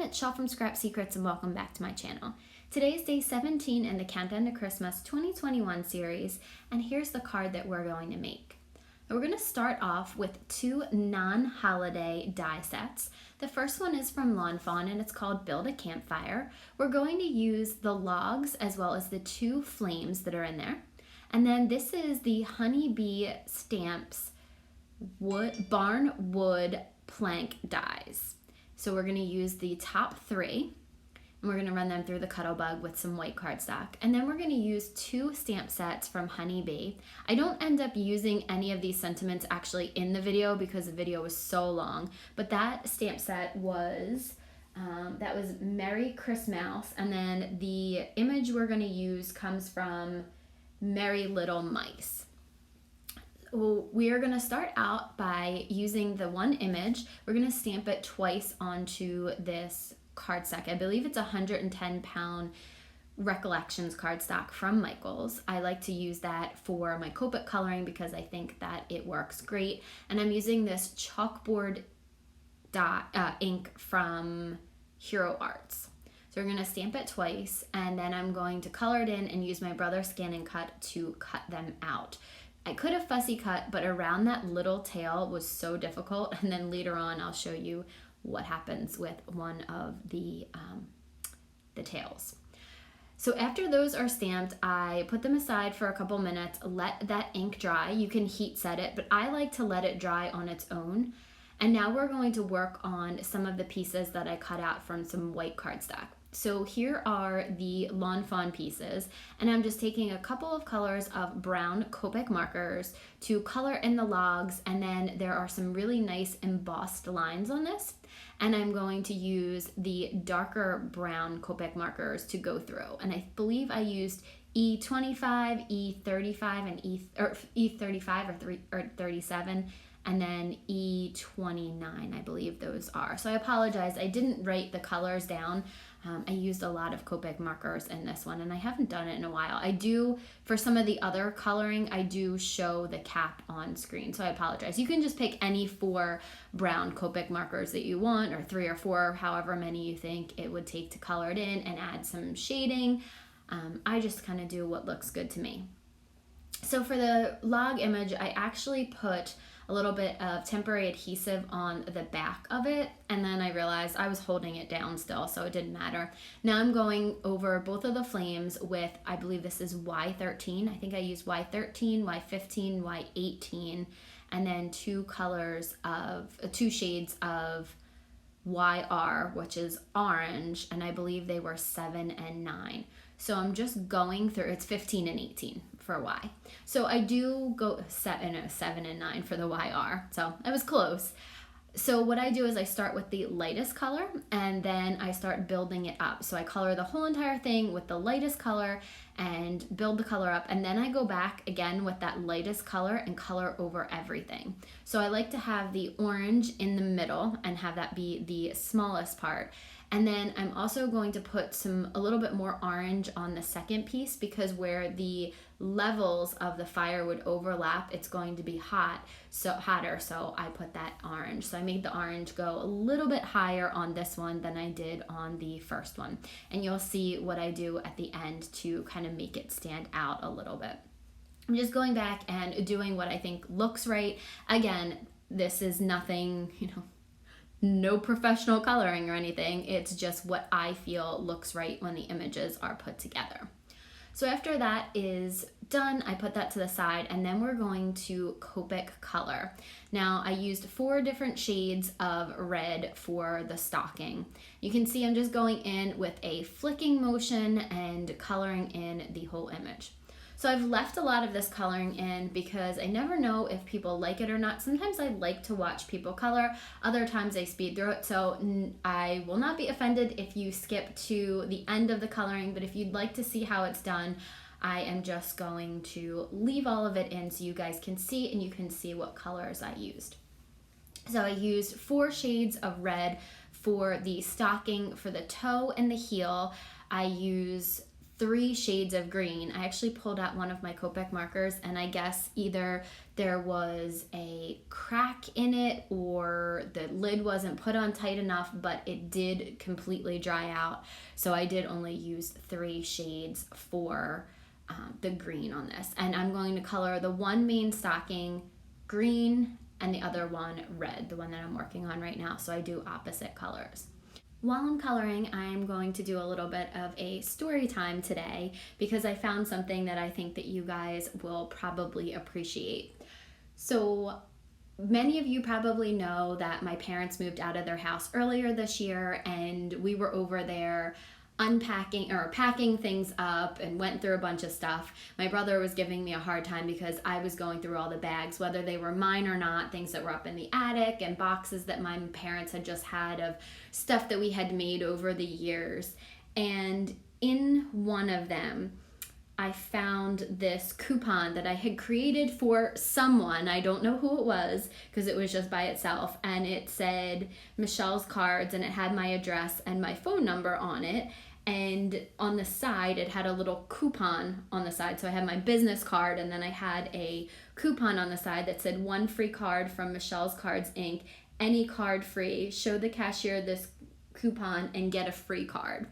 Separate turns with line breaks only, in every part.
it's Shell from Scrap Secrets and welcome back to my channel. Today is day 17 in the Countdown to Christmas 2021 series, and here's the card that we're going to make. We're going to start off with two non-holiday die sets. The first one is from Lawn Fawn and it's called Build a Campfire. We're going to use the logs as well as the two flames that are in there. And then this is the Honeybee Stamps Barn Wood Plank dies. So we're going to use the top three, and we're going to run them through the Cuttlebug with some white cardstock. And then we're going to use two stamp sets from Honeybee. I don't end up using any of these sentiments actually in the video because the video was so long, but that stamp set was Merry Christmas, and then the image we're going to use comes from Merry Little Mice. We are going to start out by using the one image. We're going to stamp it twice onto this cardstock. I believe it's 110-pound Recollections cardstock from Michaels. I like to use that for my Copic coloring because I think that it works great. And I'm using this chalkboard ink from Hero Arts. So we're going to stamp it twice, and then I'm going to color it in and use my Brother Scan and Cut to cut them out. I could have fussy cut, but around that little tail was so difficult, and then later on I'll show you what happens with one of the tails. So after those are stamped, I put them aside for a couple minutes, let that ink dry. You can heat set it, but I like to let it dry on its own. And now we're going to work on some of the pieces that I cut out from some white cardstock. So here are the Lawn Fawn pieces, and I'm just taking a couple of colors of brown Copic markers to color in the logs, and then there are some really nice embossed lines on this, and I'm going to use the darker brown Copic markers to go through. And I believe I used E25, E35, and E35 or 37, and then E29, I believe those are. So I apologize, I didn't write the colors down. I used a lot of Copic markers in this one, and I haven't done it in a while. I do, for some of the other coloring, I do show the cap on screen, so I apologize. You can just pick any 4 brown Copic markers that you want, or 3 or 4, however many you think it would take to color it in and add some shading. I just kind of do what looks good to me. So for the log image, I actually put a little bit of temporary adhesive on the back of it, and then I realized I was holding it down still, so it didn't matter. Now I'm going over both of the flames with, I believe this is Y13. I think I used Y13, Y15, Y18, and then two shades of YR, which is orange, and I believe they were 7 and 9. So I'm just going through, it's 15 and 18 for Y. So I do go 7 and 9 for the YR, so I was close. So what I do is I start with the lightest color, and then I start building it up. So I color the whole entire thing with the lightest color and build the color up, and then I go back again with that lightest color and color over everything. So I like to have the orange in the middle and have that be the smallest part. And then I'm also going to put a little bit more orange on the second piece, because where the levels of the fire would overlap, it's going to be hotter, so I put that orange. So I made the orange go a little bit higher on this one than I did on the first one. And you'll see what I do at the end to kind of make it stand out a little bit. I'm just going back and doing what I think looks right. Again, this is nothing, no professional coloring or anything. It's just what I feel looks right when the images are put together. So after that is done, I put that to the side, and then we're going to Copic color. Now I used 4 different shades of red for the stocking. You can see I'm just going in with a flicking motion and coloring in the whole image. So I've left a lot of this coloring in because I never know if people like it or not. Sometimes I like to watch people color, other times I speed through it. So I will not be offended if you skip to the end of the coloring, but if you'd like to see how it's done, I am just going to leave all of it in so you guys can see, and you can see what colors I used. So I used 4 shades of red for the stocking. For the toe and the heel, I use 3 shades of green. I actually pulled out one of my Copic markers, and I guess either there was a crack in it or the lid wasn't put on tight enough, but it did completely dry out. So I did only use 3 shades for the green on this. And I'm going to color the one main stocking green and the other one red, the one that I'm working on right now. So I do opposite colors. While I'm coloring, I'm going to do a little bit of a story time today because I found something that I think that you guys will probably appreciate. So many of you probably know that my parents moved out of their house earlier this year, and we were over there unpacking or packing things up and went through a bunch of stuff. My brother was giving me a hard time because I was going through all the bags, whether they were mine or not, things that were up in the attic and boxes that my parents had just had of stuff that we had made over the years. And in one of them, I found this coupon that I had created for someone. I don't know who it was because it was just by itself. And it said Michelle's Cards, and it had my address and my phone number on it. And on the side, it had a little coupon on the side. So I had my business card, and then I had a coupon on the side that said 1 free card from Michelle's Cards, Inc. Any card free. Show the cashier this coupon and get a free card.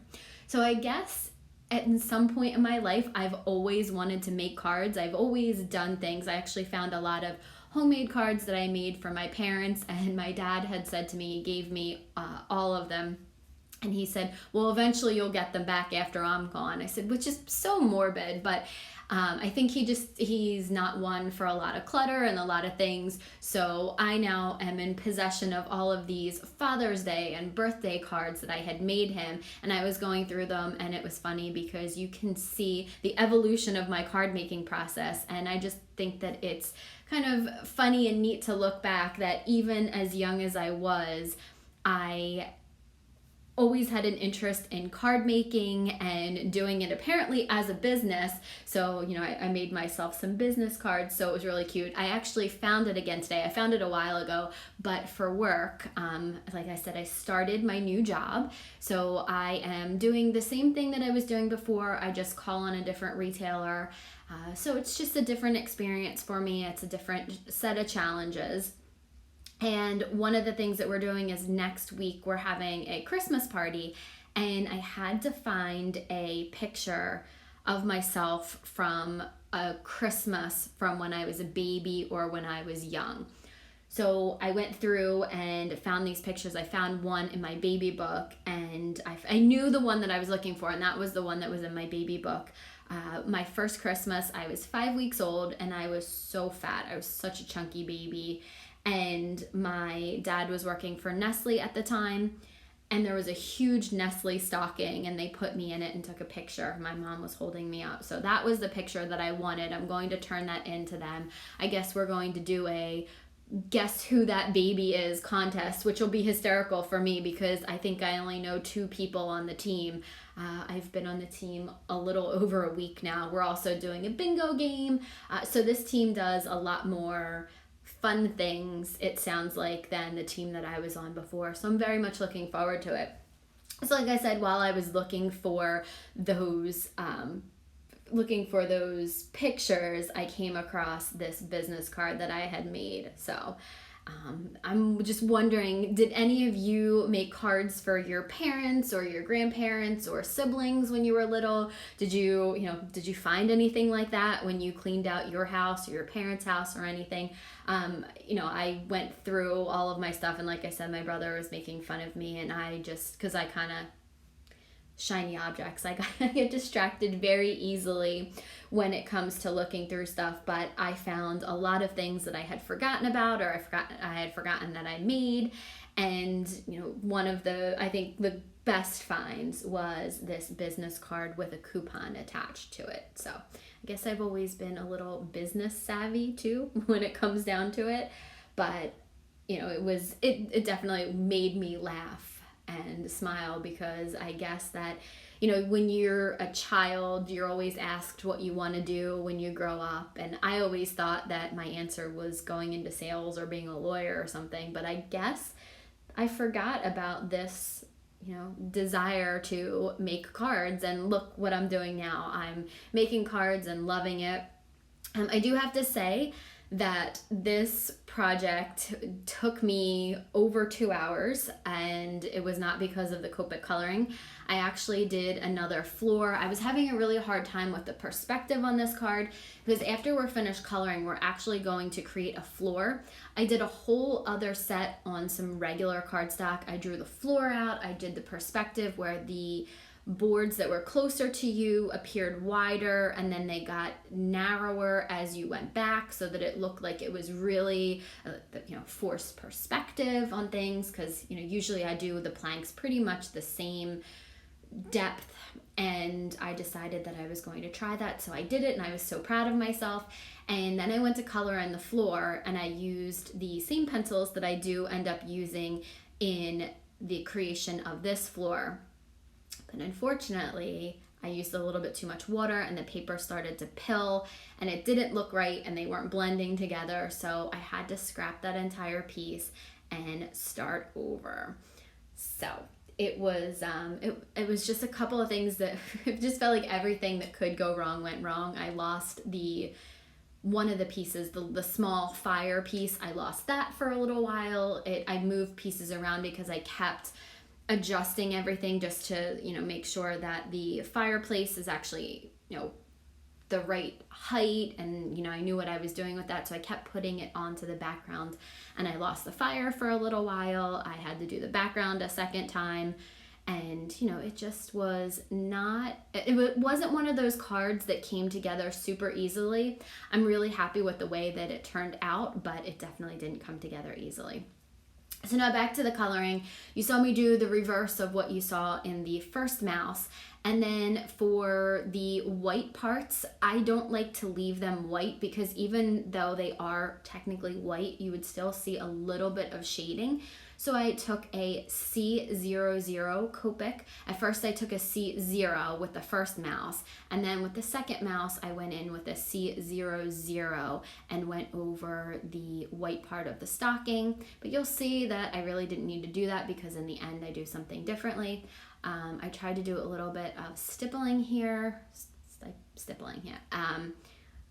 So I guess at some point in my life, I've always wanted to make cards. I've always done things. I actually found a lot of homemade cards that I made for my parents, and my dad had said to me, he gave me all of them. And he said, well, eventually you'll get them back after I'm gone. I said, which is so morbid, but I think he's not one for a lot of clutter and a lot of things. So I now am in possession of all of these Father's Day and birthday cards that I had made him. And I was going through them, and it was funny because you can see the evolution of my card making process. And I just think that it's kind of funny and neat to look back that even as young as I was, I always had an interest in card making and doing it apparently as a business. So, I made myself some business cards, so it was really cute. I actually found it again today. I found it a while ago, but for work, like I said, I started my new job. So I am doing the same thing that I was doing before. I just call on a different retailer. So it's just a different experience for me. It's a different set of challenges. And one of the things that we're doing is next week we're having a Christmas party, and I had to find a picture of myself from a Christmas from when I was a baby or when I was young. So I went through and found these pictures. I found one in my baby book, and I knew the one that I was looking for, and that was the one that was in my baby book. My first Christmas, I was 5 weeks old, and I was so fat. I was such a chunky baby. And my dad was working for Nestle at the time, and there was a huge Nestle stocking, and they put me in it and took a picture. My mom was holding me up. So that was the picture that I wanted. I'm going to turn that into them. I guess we're going to do a guess who that baby is contest, which will be hysterical for me because I think I only know 2 people on the team. I've been on the team a little over a week now. We're also doing a bingo game. So this team does a lot more fun things, it sounds like, than the team that I was on before. So I'm very much looking forward to it. So like I said, while I was looking for those pictures, I came across this business card that I had made. So I'm just wondering, did any of you make cards for your parents or your grandparents or siblings when you were little? Did you find anything like that when you cleaned out your house or your parents' house or anything? I went through all of my stuff, and like I said, my brother was making fun of me, and because I kind of shiny objects, I get distracted very easily when it comes to looking through stuff. But I found a lot of things that I had forgotten about, or I had forgotten that I made. And one of the best finds was this business card with a coupon attached to it. So I guess I've always been a little business savvy too when it comes down to it. But it definitely made me laugh and smile, because I guess that when you're a child, you're always asked what you want to do when you grow up, and I always thought that my answer was going into sales or being a lawyer or something. But I guess I forgot about this desire to make cards, and look what I'm doing now. I'm making cards and loving it. I do have to say that this project took me over 2 hours, and it was not because of the Copic coloring. I actually did another floor. I was having a really hard time with the perspective on this card because after we're finished coloring, we're actually going to create a floor. I did a whole other set on some regular cardstock. I drew the floor out. I did the perspective where the boards that were closer to you appeared wider, and then they got narrower as you went back, so that it looked like it was really forced perspective on things, because usually I do the planks pretty much the same depth, and I decided that I was going to try that, so I did it, and I was so proud of myself. And then I went to color in the floor, and I used the same pencils that I do end up using in the creation of this floor. But unfortunately, I used a little bit too much water, and the paper started to pill, and it didn't look right, and they weren't blending together, so I had to scrap that entire piece and start over. So it was it was just a couple of things that it just felt like everything that could go wrong went wrong. I lost one of the pieces, the small fire piece. I lost that for a little while. I moved pieces around because I kept adjusting everything just to make sure that the fireplace is actually the right height, and I knew what I was doing with that, so I kept putting it onto the background, and I lost the fire for a little while. I had to do the background a second time, and it just was not, it wasn't one of those cards that came together super easily. I'm really happy with the way that it turned out, but it definitely didn't come together easily. So now back to the coloring. You saw me do the reverse of what you saw in the first mouse. And then for the white parts, I don't like to leave them white, because even though they are technically white, you would still see a little bit of shading. So I took a C00 Copic. At first I took a C0 with the first mouse, and then with the second mouse I went in with a C00 and went over the white part of the stocking. But you'll see that I really didn't need to do that, because in the end I do something differently. I tried to do a little bit of stippling here.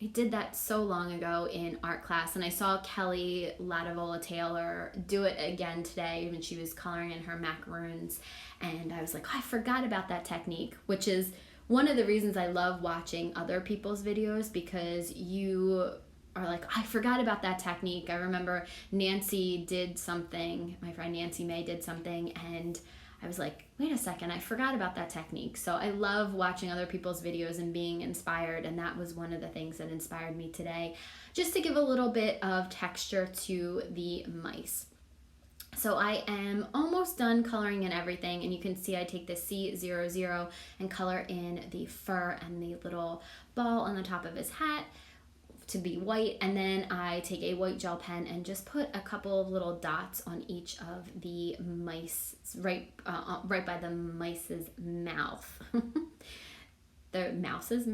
I did that so long ago in art class, and I saw Kelly Latavola Taylor do it again today when she was coloring in her macaroons, and I was like, oh, I forgot about that technique, which is one of the reasons I love watching other people's videos, because you are like, I forgot about that technique. I remember Nancy did something, my friend Nancy May did something, and I was like, wait a second, I forgot about that technique. So I love watching other people's videos and being inspired, and that was one of the things that inspired me today, just to give a little bit of texture to the mice. So I am almost done coloring in everything, and you can see I take the C00 and color in the fur and the little ball on the top of his hat to be white, and then I take a white gel pen and just put a couple of little dots on each of the mice, right by the mice's mouth. The mice's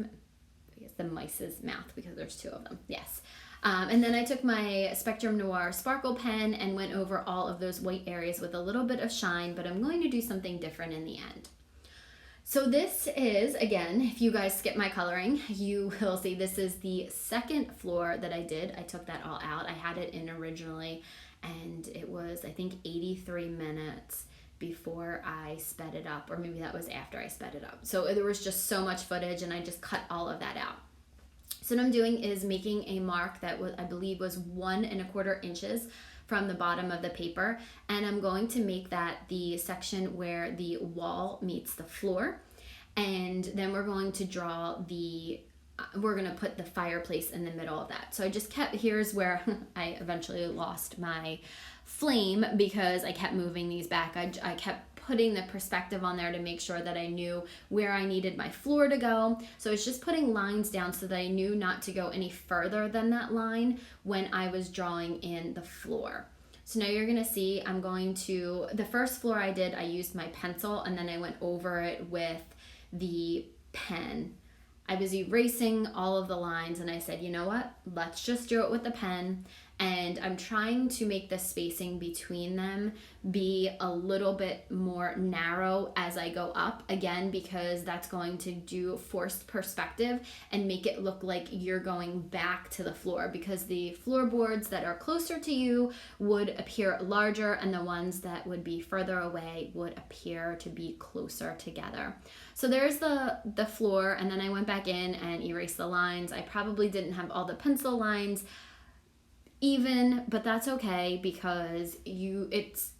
mouth, because there's two of them. Yes. And then I took my Spectrum Noir sparkle pen and went over all of those white areas with a little bit of shine, but I'm going to do something different in the end. So this is, again, if you guys skip my coloring, you will see this is the second floor that I did. I took that all out. I had it in originally, and it was, I think, 83 minutes before I sped it up, or maybe that was after I sped it up. So there was just so much footage, and I just cut all of that out. So what I'm doing is making a mark that I believe was 1 1/4 inches from the bottom of the paper, and I'm going to make that the section where the wall meets the floor, and then we're going to draw we're going to put the fireplace in the middle of that. So I just here's where I eventually lost my flame, because I kept moving these back. I kept putting the perspective on there to make sure that I knew where I needed my floor to go. So it's just putting lines down so that I knew not to go any further than that line when I was drawing in the floor. So now you're gonna see the first floor I did, I used my pencil, and then I went over it with the pen. I was erasing all of the lines, and I said, you know what, let's just do it with the pen. and I'm trying to make the spacing between them be a little bit more narrow as I go up, again, because that's going to do forced perspective and make it look like you're going back to the floor, because the floorboards that are closer to you would appear larger and the ones that would be further away would appear to be closer together. So there's the floor, and then I went back in and erased the lines. I probably didn't have all the pencil lines even, but that's okay, because it's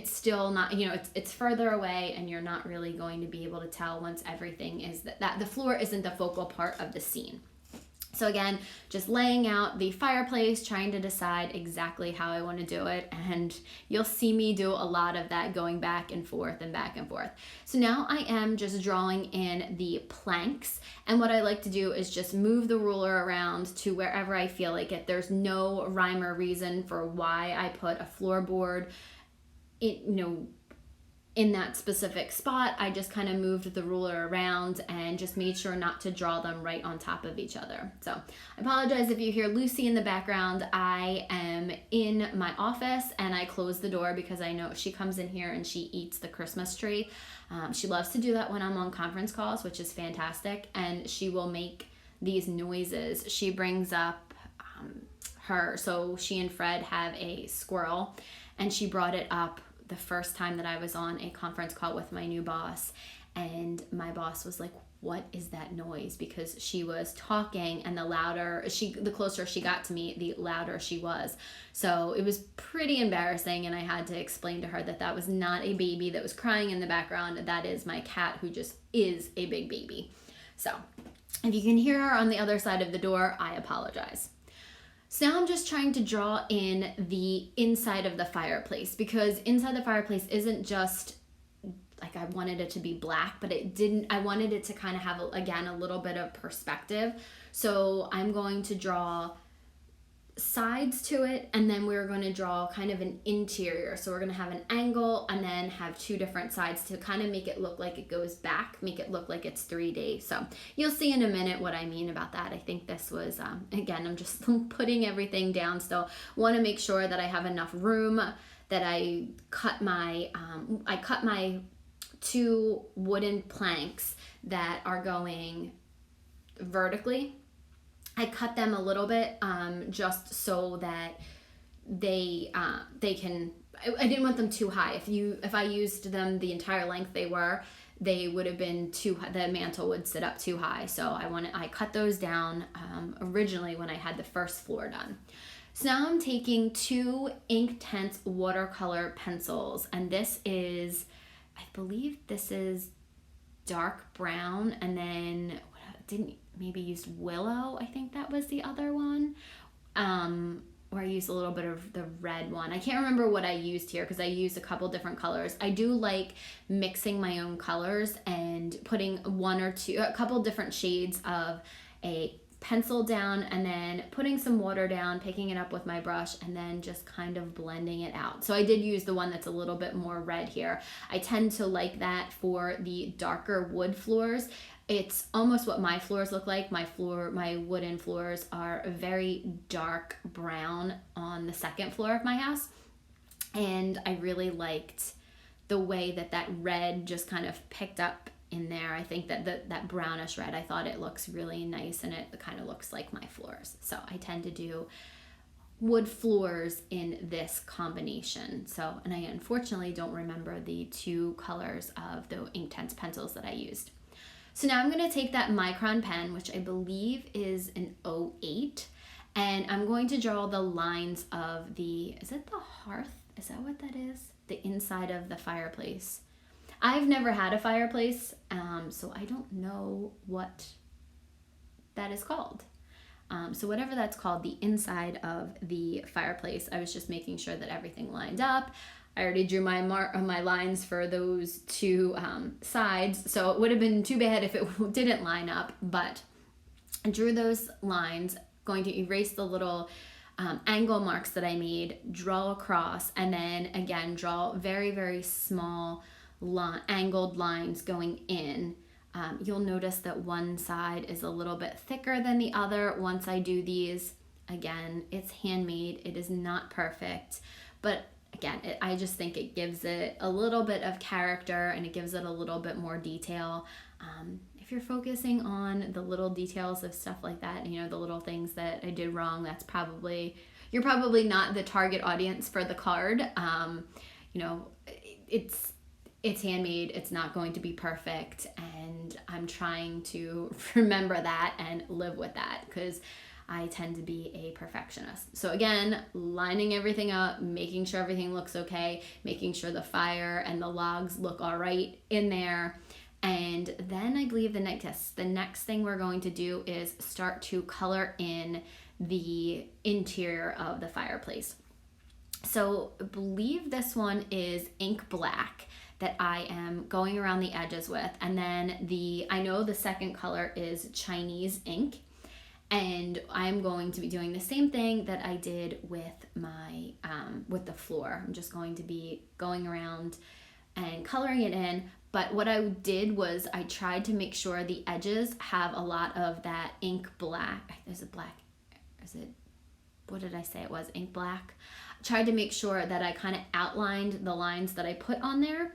still not, it's further away, and you're not really going to be able to tell once everything is that the floor isn't the focal part of the scene. So again, just laying out the fireplace, trying to decide exactly how I want to do it, and you'll see me do a lot of that, going back and forth and back and forth. So now I am just drawing in the planks, and what I like to do is just move the ruler around to wherever I feel like it. There's no rhyme or reason for why I put a floorboard in that specific spot. I just kind of moved the ruler around and just made sure not to draw them right on top of each other. So I apologize if you hear Lucy in the background. I am in my office, and I close the door because I know she comes in here and she eats the Christmas tree. She loves to do that when I'm on conference calls, which is fantastic, and she will make these noises. She brings up so she and Fred have a squirrel, and she brought it up the first time that I was on a conference call with my new boss, and my boss was like, "What is that noise?" Because she was talking, and the closer she got to me, the louder she was. So it was pretty embarrassing, and I had to explain to her that was not a baby that was crying in the background. That is my cat, who just is a big baby. So if you can hear her on the other side of the door, I apologize. So now I'm just trying to draw in the inside of the fireplace, because inside the fireplace isn't just like I wanted it to be black, but I wanted it to kind of have, again, a little bit of perspective. So I'm going to draw sides to it, and then we're going to draw kind of an interior. So we're going to have an angle and then have two different sides to kind of make it look like it goes back, make it look like it's 3D. So you'll see in a minute what I mean about that. I think this was, again, I'm just putting everything down still. Want to make sure that I have enough room, that I cut my 2 wooden planks that are going vertically. I cut them a little bit just so that they can, I didn't want them too high. If I used them the entire length they would have been too high. The mantle would sit up too high. So I cut those down originally when I had the first floor done. So now I'm taking 2 Inktense watercolor pencils, and this is, I believe this is dark brown, and then maybe used willow. I think that was the other one. Or I used a little bit of the red one. I can't remember what I used here because I used a couple different colors. I do like mixing my own colors and putting a couple different shades of a pencil down, and then putting some water down, picking it up with my brush, and then just kind of blending it out. So I did use the one that's a little bit more red here. I tend to like that for the darker wood floors. It's almost what my floors look like. My wooden floors are very dark brown on the second floor of my house. And I really liked the way that red just kind of picked up in there. I think that brownish red, I thought it looks really nice, and it kind of looks like my floors. So I tend to do wood floors in this combination. So, and I unfortunately don't remember the 2 colors of the Inktense pencils that I used. So now I'm going to take that micron pen, which I believe is an 08, and I'm going to draw the lines of is it the hearth? Is that what that is? The inside of the fireplace. I've never had a fireplace, so I don't know what that is called. So whatever that's called, the inside of the fireplace, I was just making sure that everything lined up. I already drew my lines for those 2 sides, so it would have been too bad if it didn't line up, but I drew those lines, going to erase the little angle marks that I made, draw across, and then again draw very, very small angled lines going in. You'll notice that one side is a little bit thicker than the other once I do these. Again, it's handmade. It is not perfect, but again, I just think it gives it a little bit of character and it gives it a little bit more detail. If you're focusing on the little details of stuff like that, you know, the little things that I did wrong, you're probably not the target audience for the card. You know, it's handmade. It's not going to be perfect, and I'm trying to remember that and live with that because I tend to be a perfectionist. So again, lining everything up, making sure everything looks okay, making sure the fire and the logs look all right in there. And then I believe the next thing we're going to do is start to color in the interior of the fireplace. So I believe this one is ink black that I am going around the edges with. And then I know the second color is Chinese ink. And I'm going to be doing the same thing that I did with my with the floor. I'm just going to be going around and coloring it in. But what I did was I tried to make sure the edges have a lot of that ink black. What did I say it was? Ink black. I tried to make sure that I kind of outlined the lines that I put on there.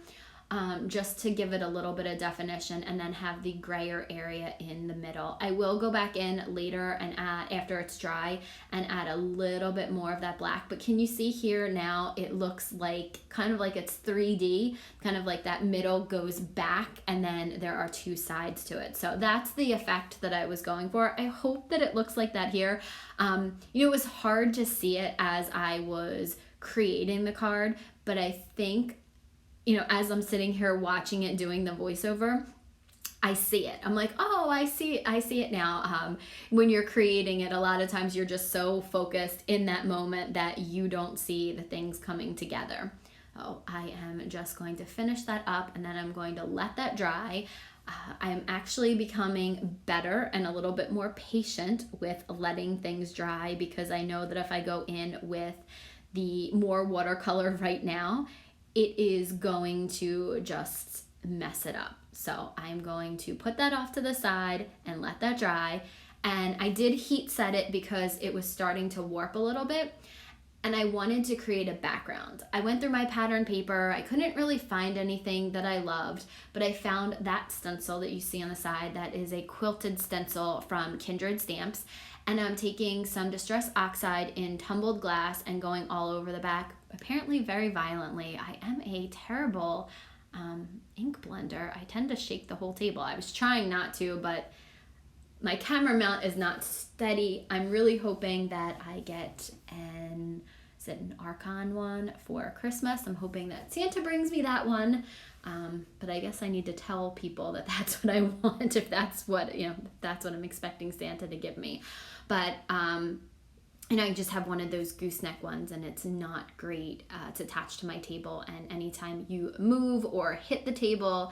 Just to give it a little bit of definition, and then have the grayer area in the middle. I will go back in later and add, after it's dry, and add a little bit more of that black. But can you see here now it looks like kind of like it's 3D, kind of like that middle goes back and then there are two sides to it. So that's the effect that I was going for. I hope that it looks like that here. It was hard to see it as I was creating the card, but I think as I'm sitting here watching it, doing the voiceover, I see it. I'm like, oh, I see it now. When you're creating it, a lot of times you're just so focused in that moment that you don't see the things coming together. Oh, I am just going to finish that up, and then I'm going to let that dry. I am actually becoming better and a little bit more patient with letting things dry, because I know that if I go in with the more watercolor right now, it is going to just mess it up. So I'm going to put that off to the side and let that dry. And I did heat set it because it was starting to warp a little bit, and I wanted to create a background. I went through my pattern paper. I couldn't really find anything that I loved, but I found that stencil that you see on the side. That is a quilted stencil from Kindred Stamps. And I'm taking some Distress Oxide in tumbled glass and going all over the back, apparently very violently. I am a terrible ink blender. I tend to shake the whole table. I was trying not to, but my camera mount is not steady. I'm really hoping that I get an Archon one for Christmas. I'm hoping that Santa brings me that one. But I guess I need to tell people that that's what I want, if that's what I'm expecting Santa to give me. But I just have one of those gooseneck ones, and it's not great. It's attached to my table, and anytime you move or hit the table,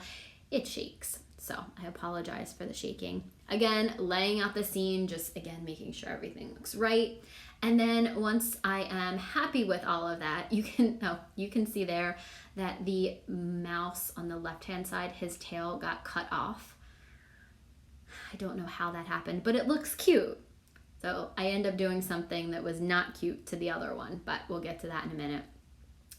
it shakes. So I apologize for the shaking. Again, laying out the scene, just again making sure everything looks right. And then once I am happy with all of that, you can see there that the mouse on the left-hand side, his tail got cut off. I don't know how that happened, but it looks cute. So I end up doing something that was not cute to the other one, but we'll get to that in a minute.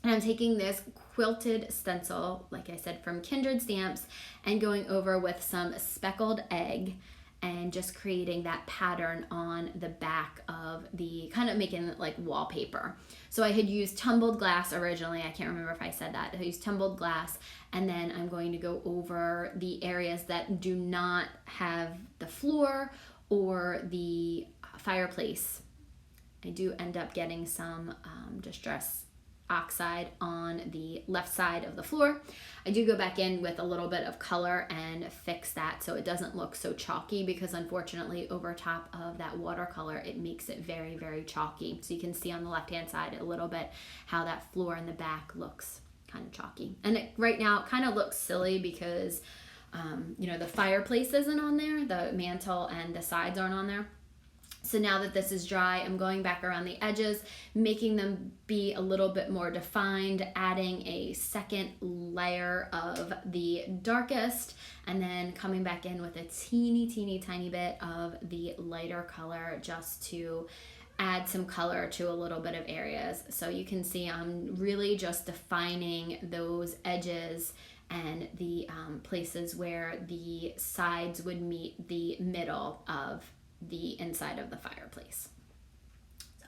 And I'm taking this quilted stencil, like I said, from Kindred Stamps, and going over with some speckled egg and just creating that pattern on the back of the, kind of making it like wallpaper. So I had used tumbled glass originally. I can't remember if I said that. I used tumbled glass, and then I'm going to go over the areas that do not have the floor or the fireplace. I do end up getting some Distress Oxide on the left side of the floor. I do go back in with a little bit of color and fix that so it doesn't look so chalky, because unfortunately over top of that watercolor it makes it very, very chalky. So you can see on the left hand side a little bit how that floor in the back looks kind of chalky. And right now it kind of looks silly because the fireplace isn't on there, the mantle and the sides aren't on there. So now that this is dry, I'm going back around the edges, making them be a little bit more defined, adding a second layer of the darkest, and then coming back in with a teeny tiny bit of the lighter color just to add some color to a little bit of areas. So you can see I'm really just defining those edges and the places where the sides would meet the middle of the inside of the fireplace. So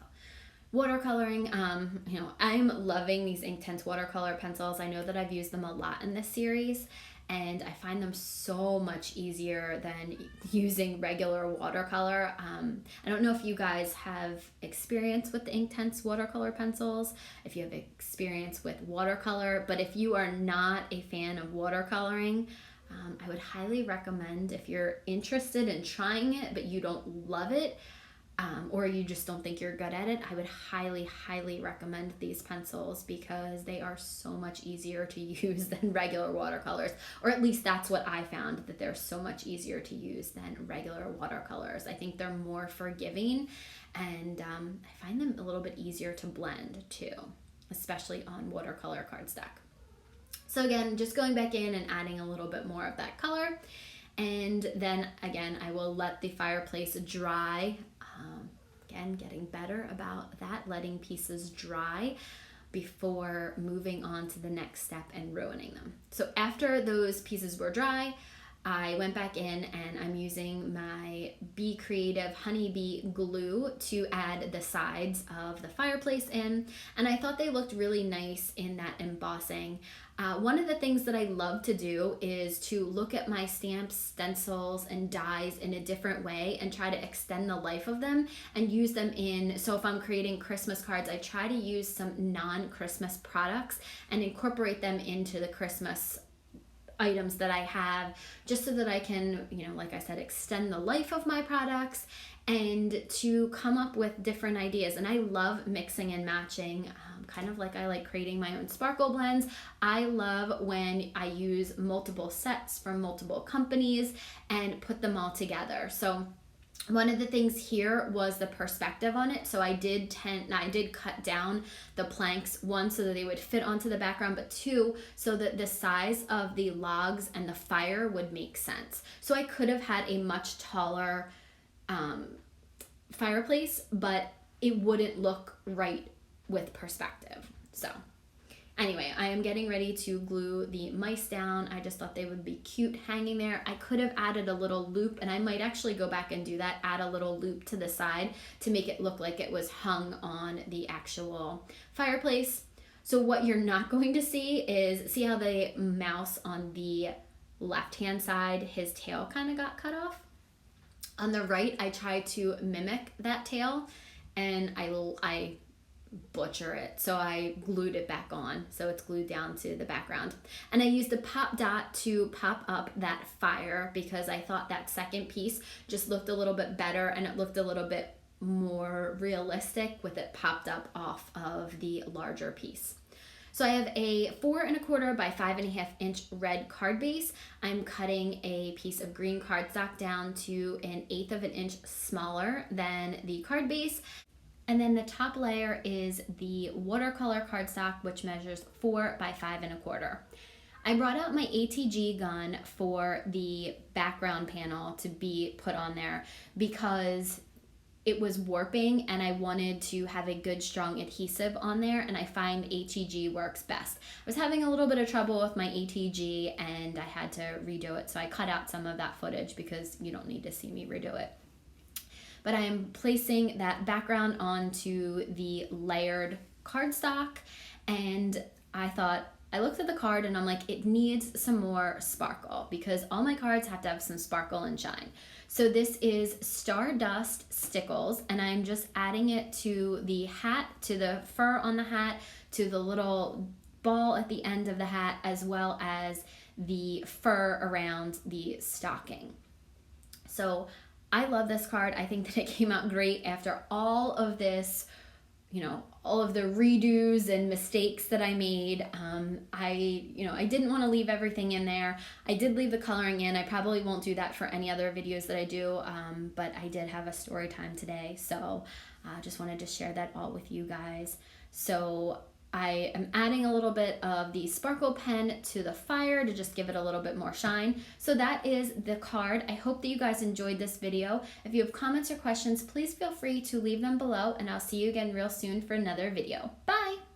watercoloring, I'm loving these Inktense watercolor pencils. I know that I've used them a lot in this series, and I find them so much easier than using regular watercolor. I don't know if you guys have experience with the Inktense watercolor pencils, if you have experience with watercolor, but if you are not a fan of watercoloring, I would highly recommend, if you're interested in trying it but you don't love it, or you just don't think you're good at it, I would highly recommend these pencils because they are so much easier to use than regular watercolors. Or at least that's what I found, that they're so much easier to use than regular watercolors. I think they're more forgiving, and I find them a little bit easier to blend too, especially on watercolor cardstock. So again, just going back in and adding a little bit more of that color. And then again, I will let the fireplace dry. Again, getting better about that, letting pieces dry before moving on to the next step and ruining them. So after those pieces were dry, I went back in and I'm using my Be Creative Honeybee glue to add the sides of the fireplace in, and I thought they looked really nice in that embossing. One of the things that I love to do is to look at my stamps, stencils, and dies in a different way and try to extend the life of them and use them in, so if I'm creating Christmas cards, I try to use some non-Christmas products and incorporate them into the Christmas items that I have, just so that I can, like I said, extend the life of my products and to come up with different ideas. And I love mixing and matching, kind of like I like creating my own sparkle blends. I love when I use multiple sets from multiple companies and put them all together. So one of the things here was the perspective on it. So I did cut down the planks, one, so that they would fit onto the background, but two, so that the size of the logs and the fire would make sense. So I could have had a much taller fireplace, but it wouldn't look right with perspective. So anyway, I am getting ready to glue the mice down. I just thought they would be cute hanging there. I could have added a little loop, and I might actually go back and do that, add a little loop to the side to make it look like it was hung on the actual fireplace. So what you're not going to see how the mouse on the left-hand side, his tail kind of got cut off. On the right, I tried to mimic that tail, and I butcher it, so I glued it back on, so it's glued down to the background. And I used the pop dot to pop up that fire because I thought that second piece just looked a little bit better, and it looked a little bit more realistic with it popped up off of the larger piece. So I have a 4 1/4 by 5 1/2 inch red card base. I'm cutting a piece of green cardstock down to 1/8 of an inch smaller than the card base. And then the top layer is the watercolor cardstock, which measures 4 by 5 1/4. I brought out my ATG gun for the background panel to be put on there because it was warping and I wanted to have a good strong adhesive on there, and I find ATG works best. I was having a little bit of trouble with my ATG and I had to redo it, so I cut out some of that footage because you don't need to see me redo it. But I am placing that background onto the layered cardstock, and I looked at the card and I'm like, it needs some more sparkle because all my cards have to have some sparkle and shine. So this is Stardust Stickles, and I'm just adding it to the hat, to the fur on the hat, to the little ball at the end of the hat, as well as the fur around the stocking. So I love this card. I think that it came out great after all of this, all of the redos and mistakes that I made. I didn't want to leave everything in there. I did leave the coloring in. I probably won't do that for any other videos that I do, but I did have a story time today, so I just wanted to share that all with you guys. So I am adding a little bit of the sparkle pen to the fire to just give it a little bit more shine. So that is the card. I hope that you guys enjoyed this video. If you have comments or questions, please feel free to leave them below, and I'll see you again real soon for another video. Bye!